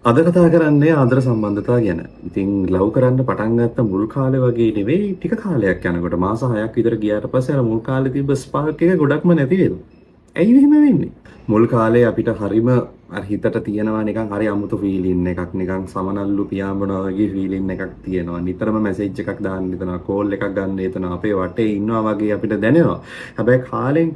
අද කතා කරන්නේ ආදර සම්බන්ධතා ගැන. ඉතින් ලව් කරන්න පටන් ගත්ත මුල් කාලේ වගේ නෙවෙයි ටික කාලයක් යනකොට මාස 6ක් විතර ගියාට පස්සේ අර මුල් කාලේ තිබ්බ ස්පාර්ක් එක ගොඩක්ම නැති වෙනවා. ඇයි මෙහෙම වෙන්නේ? මුල් කාලේ අපිට හරිම අර හිතට තියෙනවා නිකන් හරි අමුතු ෆීලින් එකක් නිකන් සමනල්ලු පියාඹනවා වගේ ෆීලින් එකක් තියෙනවා. නිතරම මැසේජ් එකක් දාන්න හිතනවා, කෝල් එකක් ගන්න හිතනවා, අපේ වටේ ඉන්නවා වගේ අපිට දැනෙනවා. හැබැයි කාලෙන්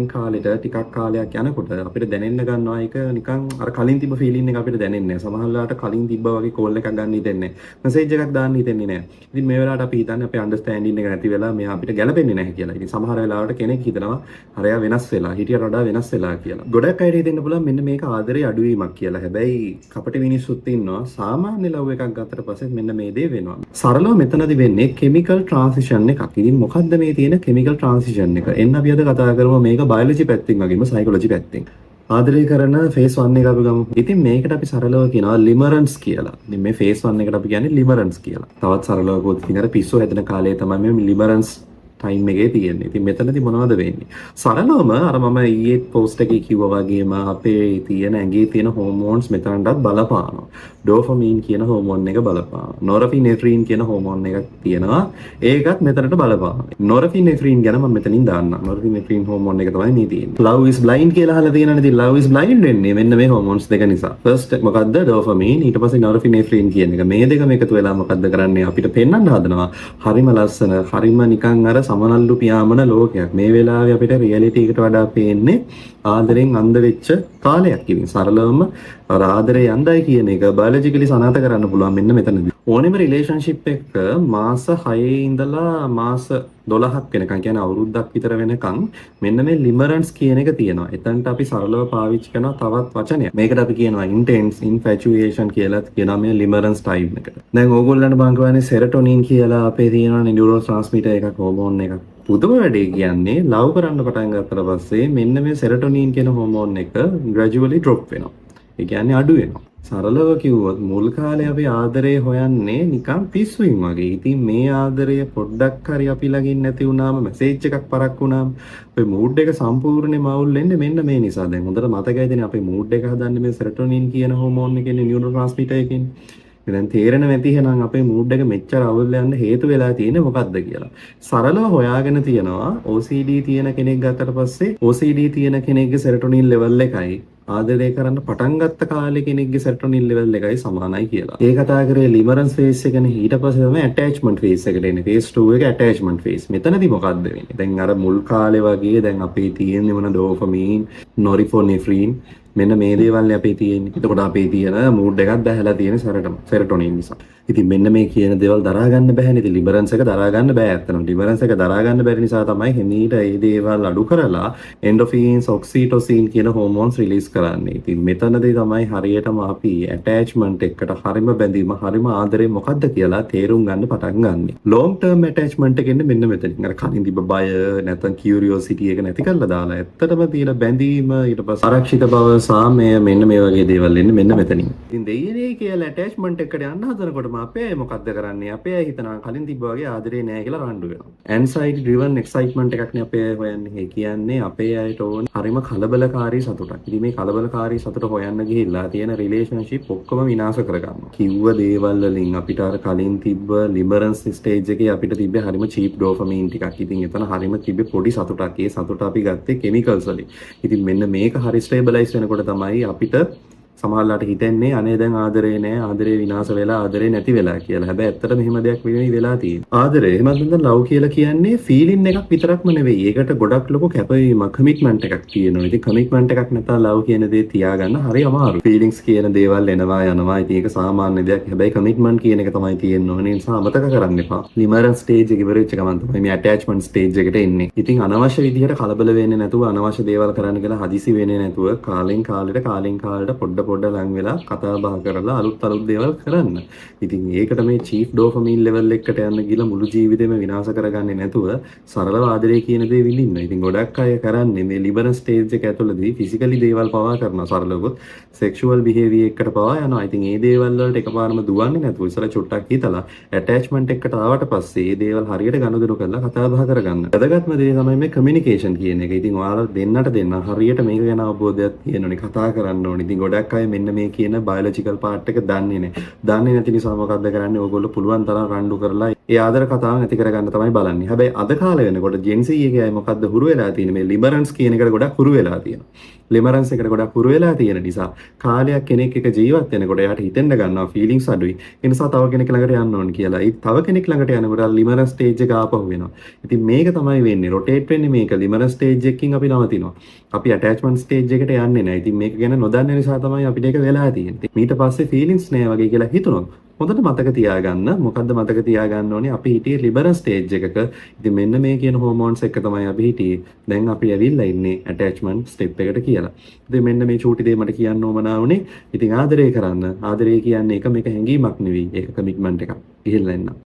කාලෙට ටිකක් කාලයක් යනකොට අපිට දැනෙන්න ගන්නවා ඒක නිකන් අර කලින් තිබ්බ ෆීලින් එක අපිට දැනෙන්නේ නැහැ. සමහරවිට කලින් තිබ්බා වගේ කෝල් එකක් ගන්න හිතෙන්නේ නැහැ. මැසේජ් එකක් දාන්න හිතෙන්නේ නැහැ. ඉතින් මේ වෙලාවට අපි හිතන්නේ අපේ අන්ඩර්ස්ටෑන්ඩින් එක නැති වෙලා මෙයා අපිට ගැලපෙන්නේ නැහැ කියලා. ඉතින් සමහර වෙලාවට කෙනෙක් හිතනවා අරයා වෙනස් වෙලා, හිටියට වඩා වෙනස් වෙලා කියලා. ගොඩක් අයට හිතෙන්න පුළුවන් මෙන්න මේක ආදරේ අඩුවීමක් කියලා. හැබැයි කපටි මිනිස්සුත් ඉන්නවා සාමාන්‍ය ලව් එකක් ගත්තට පස්සේ මෙන්න මේ දේ වෙනවා. සරලව මෙතනදි වෙන්නේ කෙමිකල් ට්‍රාන්සිෂන් එකක්. ඉතින් මොකද්ද මේ තියෙන කෙමිකල් ට්‍රාන්සිෂන් එක? එන්න අපි අද කතා කරමු මේක බයොලොජි පැත්තෙන් වගේම සයිකොලොජි පැත්තෙන්. ආදරය කරන ෆේස් 1 එක අපි ගමු. ඉතින් මේකට අපි සරලව කියනවා ලිමරන්ස් කියලා. ඉතින් මේ ෆේස් 1 එකට අපි කියන්නේ ලිමරන්ස් කියලා. තවත් සරලව කිව්වොත් ඉතින් අර පිස්සු හැදෙන කාලේ තමයි මේ ලිමරන්ස් ටයිම් එකේ තියෙන්නේ. ඉතින් මෙතනදී මොනවද වෙන්නේ? සරලවම අර මම ඊයේ පෝස්ට් එකේ කිව්වා වගේම අපේ තියෙන ඇඟේ තියෙන හෝමෝන්ස් මෙතනටත් බලපානවා. ඩෝපමින් කියන හෝමෝන් එක බලපානවා. නොරෆිනෙෆ්‍රින් කියන හෝමෝන් එකක් තියෙනවා. ඒකත් මෙතනට බලපානවා. නොරෆිනෙෆ්‍රින් ගැන මම මෙතනින් දාන්නම්. නොරෆිනෙෆ්‍රින් හෝමෝන් එක තමයි මේ තියෙන්නේ. love is blind කියලා අහලා තියෙනවනේ. ඉතින් love is blind වෙන්නේ මෙන්න මේ හෝමෝන්ස් දෙක නිසා. first මොකද්ද? ඩෝපමින්, ඊට පස්සේ නොරෆිනෙෆ්‍රින් කියන එක. මේ දෙකම එකතු වෙලා මොකද්ද කරන්නේ? අපිට පෙන්වන්න හදනවා. හරිම ලස්සන, හරිම නිකන් අර සමනල්ලු පියාඹන ලෝකයක්. මේ වෙලාවේ අපිට රියැලිටි එකට වඩා පේන්නේ ආදරෙන් අන්ධ වෙච්ච කාලයක්. ඉතින් සරලවම ආදරේ යන්දයි කියන එක බයොලොජිකලි සනාථ කරන්න පුළුවන් මෙන්න මෙතනදී. ඕනෙම රිලේෂන්ෂිප් එක මාස 6 ඉඳලා මාස 12ක් වෙනකන් කියන්නේ අවුරුද්දක් විතර වෙනකන් මෙන්න මේ ලිමරන්ස් කියන එක තියෙනවා. එතනට අපි සරලව පාවිච්චි කරන තවත් වචනයක්. මේකට අපි කියනවා intense infatuation කියලා කියනවා මේ ලිමරන්ස් ටයිම් එකට. දැන් ඕගොල්ලන්ට මම කියන්නේ සෙරටොනින් කියලා අපේ තියෙනවානේ නියුරෝ ට්‍රාන්ස්මිටර් එකක්, හෝමෝන් එකක්. පුදුම වැඩේ කියන්නේ ලව් කරන්න පටන් ගත්තට පස්සේ මෙන්න මේ සෙරටොනින් කියන හෝමෝන් එක gradually drop වෙනවා. ඒ කියන්නේ අඩු වෙනවා. සරලව කිව්වොත් මුල් කාලේ අපි ආදරේ හොයන්නේ නිකන් පිස්සුයින් වගේ. ඉතින් මේ ආදරය පොඩ්ඩක් හරි අපි ළඟින් නැති වුණාම, මැසේජ් එකක් පරක් වුණාම අපේ මූඩ් එක සම්පූර්ණයෙන්ම අවුල් වෙන්නේ මෙන්න මේ නිසා. දැන් හොඳට මතකයිදනේ අපේ මූඩ් එක හදන්නේ මේ සෙරටොනින් කියන හෝමෝන් එකේ නියුරෝ ට්‍රාන්ස්මිටර් එකකින්. දැන් තේරෙන නැති එහෙනම් අපේ මූඩ් එක මෙච්චර අවුල් යන්න හේතු වෙලා තියෙන්නේ මොකද්ද කියලා. සරලව හොයාගෙන තියෙනවා OCD තියෙන කෙනෙක් ගත්තට පස්සේ OCD තියෙන කෙනෙක්ගේ සෙරටොනින් ලෙවල් එකයි ආදරය කරන්න පටන් ගත්ත කාලේ කෙනෙක්ගේ සෙරටොනින් ලෙවල් එකයි සමානයි කියලා. ඒ කතා කරේ ලිමරන්ස් ෆේස් එකනේ. ඊට පස්සේ තමයි ඇටැච්මන්ට් ෆේස් එකට එන්නේ. ෆේස් 2 එක ඇටැච්මන්ට් ෆේස්. මෙතනදී මොකද්ද වෙන්නේ? දැන් අර මුල් කාලේ වගේ දැන් අපේ තියෙන්නේ මොන ඩෝපමින්, නොරිෆොනෙෆ්‍රින් මෙන්න මේ දේවල් අපේ තියෙන්නේ. එතකොට අපේ තියෙන මූඩ් එකක් දැහැලා තියෙන සෙරටොනින් නිසා. ඉතින් මෙන්න මේ කියන දේවල් දරා ගන්න බැහැනේ. ඉතින් ලිබරන්ස් එක දරා ගන්න බෑ ඇත්තටම. ලිබරන්ස් එක දරා ගන්න බැරි නිසා තමයි හිමීට මේ දේවල් අඩු කරලා එන්ඩෝෆින්ස්, ඔක්සිටොසින් කියන හෝමෝන්ස් රිලීස් කරන්නේ. ඉතින් මෙතනදී තමයි හරියටම අපි ඇටැච්මන්ට් එකට හරිම බැඳීම, හරිම ආදරේ මොකද්ද කියලා තේරුම් ගන්න පටන් ගන්නෙ. ලොන්ග් ටර්ම් ඇටැච්මන්ට් එක එන්නේ මෙන්න මෙතනින්. අර කලින් තිබ්බ බය නැත්නම් කියුරියොසිටි එක නැති කරලා දාලා ඇත්තටම තියෙන බැඳීම, ඊට පස්සේ ආරක්ෂිත බව, සාමය මෙන්න මේ වගේ දේවල් එන්නේ මෙන්න මෙතනින්. ඉතින් දෙයියනේ කියලා ඇටැච්මන්ට් එකට යන්න හදනකොටම අපේ අය මොකද්ද කරන්නේ? අපේ අය හිතනවා කලින් තිබ්බා වගේ ආදරේ නෑ කියලා රණ්ඩු වෙනවා. anxiety driven excitement එකක්නේ අපේ අය හොයන්නේ. ඒ කියන්නේ අපේ අයට ඕන හරිම කලබලකාරී සතුටක්. ඉතින් මේ කලබලකාරී සතුට හොයන්න ගිහිල්ලා තියෙන රිලේෂන්ෂිප් ඔක්කොම විනාශ කරගන්නවා. කිව්ව දේවල් වලින් අපිට අර කලින් තිබ්බ ලිබරන්ස් ස්ටේජ් එකේ අපිට තිබ්බේ හරිම චීප් ඩෝපමින් ටිකක්. ඉතින් එතන හරිම තිබ්බේ පොඩි සතුටක්. ඒ සතුට අපි ගත්තේ කෙමිකල්ස් වලින්. ඉතින් මෙන්න මේක හරි ස්ටේබලයිස් වෙනකොට තමයි අපිට සමහරලාට හිතෙන්නේ අනේ දැන් ආදරේ නෑ, ආදරේ විනාශ වෙලා, ආදරේ නැති වෙලා කියලා. හැබැයි ඇත්තට මෙහෙම දෙයක් වෙලා තියෙන්නේ. ආදරේ එහෙමත් නැත්නම් ලව් කියලා කියන්නේ ෆීලින් එකක් විතරක්ම නෙවෙයි. ඒකට ගොඩක් ලොකු කැපවීමක්, කමිට්මන්ට් එකක් තියෙනවා. ඉතින් කමිට්මන්ට් එකක් නැත්නම් ලව් කියන දේ තියාගන්න හරි අමාරුයි. ෆීලිංගස් කියන දේවල් එනවා යනවා. ඉතින් ඒක සාමාන්‍ය දෙයක්. හැබැයි කමිට්මන්ට් කියන එක තමයි තියෙන්න ඕනේ. ඒ නිසා අමතක කරන්න එපා. ලිමරන්ස් ස්ටේජ් එක ඉවර වෙච්ච ගමන් තමයි මේ ඇටැච්මන්ට් ස්ටේජ් එකට එන්නේ. ඉතින් අනවශ්‍ය විදිහට කලබල වෙන්නේ නැතුව, අනවශ්‍ය දේවල් කරන්න කියලා හදිසි වෙන්නේ නැතුව කාලෙන් කාලෙට පොඩ ලඟ වෙලා කතා බහ කරලා අලුත් දේවල් කරන්න. ඉතින් ඒකට මේ චීෆ් ඩෝපමින් ලෙවල් එකකට යන්න ගිහලා මුළු ජීවිතේම විනාශ කරගන්නේ නැතුව සරලව ආදරේ කියන දේ විඳින්න. ඉතින් ගොඩක් අය කරන්නේ මේ ලිබරල් ස්ටේජ් එක ඇතුළතදී ෆිසිකලි දේවල් පවා කරනවා. සරලවොත් සෙක්ෂුවල් බිහේවියර් එකට පවා යනවා. ඉතින් මේ දේවල් වලට එකපාරම දුවන්නේ නැතුව ඉස්සර චුට්ටක් හිතලා ඇටැච්මන්ට් එකට ආවට පස්සේ මේ දේවල් හරියට ගනුදෙනු කරලා කතා බහ කරගන්න. වැදගත්ම දේ තමයි මේ කමියුනිකේෂන් කියන එක. ඉතින් ඔයාලා දෙන්නට හරියට මේක ගැන අවබෝධයක් තියෙන්න ඕනේ. කතා කරන්න ඕනේ. ඉතින් ගොඩක් අය මෙන්න මේ කියන බයොලොජිකල් පාර්ට් එක දන්නේ නැහැ. දන්නේ නැති නිසා මොකද්ද කරන්නේ? ඕගොල්ලෝ පුළුවන් තරම් රණ්ඩු කරලා ඒ ආදර කතාව නැති කරගන්න තමයි බලන්නේ. හැබැයි අද කාලේ වෙනකොට ජෙන් සී එකේ අය මොකද්ද හුරු වෙලා තියෙන්නේ? මේ ලිබරන්ස් කියන එකට ගොඩක් හුරු වෙලා තියෙනවා. ලිබරන්ස් එකට ගොඩක් හුරු වෙලා තියෙන නිසා කාලයක් කෙනෙක් එක ජීවත් වෙනකොට එයාට හිතෙන්න ගන්නවා ෆීලිංග්ස් අඩුයි. ඒ නිසා තව කෙනෙක් ළඟට යන්න ඕන කියලා. ඒ තව කෙනෙක් ළඟට යනකොට ලිබරන්ස් ස්ටේජ් එක ආපහු වෙනවා. ඉතින් මේක තමයි වෙන්නේ. රොටේට් වෙන්නේ මේක. ලිබරන්ස් ස්ටේජ් එකකින් අපි නවතිනවා. අපි ඇටැච්මන්ට් ස්ටේජ් එකට යන්නේ නැහැ. ඉතින් මේක ගැන නොදන්න නිසා තමයි අපිට ඒක වෙලා තියෙන්නේ. ඊට පස්සේ ෆීලිංග්ස් නෑ වගේ කියලා හිතුණොත් හොඳට මතක තියාගන්න. මොකද්ද මතක තියාගන්න ඕනේ? අපි හිටියේ ලිබරන්ස් ස්ටේජ් එකක. ඉතින් මෙන්න මේ කියන හෝමෝන්ස් එක තමයි අපි හිටියේ. දැන් අපි ඇවිල්ලා ඉන්නේ ඇටැච්මන්ට් ස්ටෙප් එකට කියලා. ඉතින් මෙන්න මේ චූටි දේ මට කියන්න ඕමනා වුණේ. ඉතින් ආදරය කරන්න. ආදරය කියන්නේ එක මේක හැඟීමක් නෙවෙයි. ඒක කමිට්මන්ට් එකක්. ගිහිල්ලා එන්න.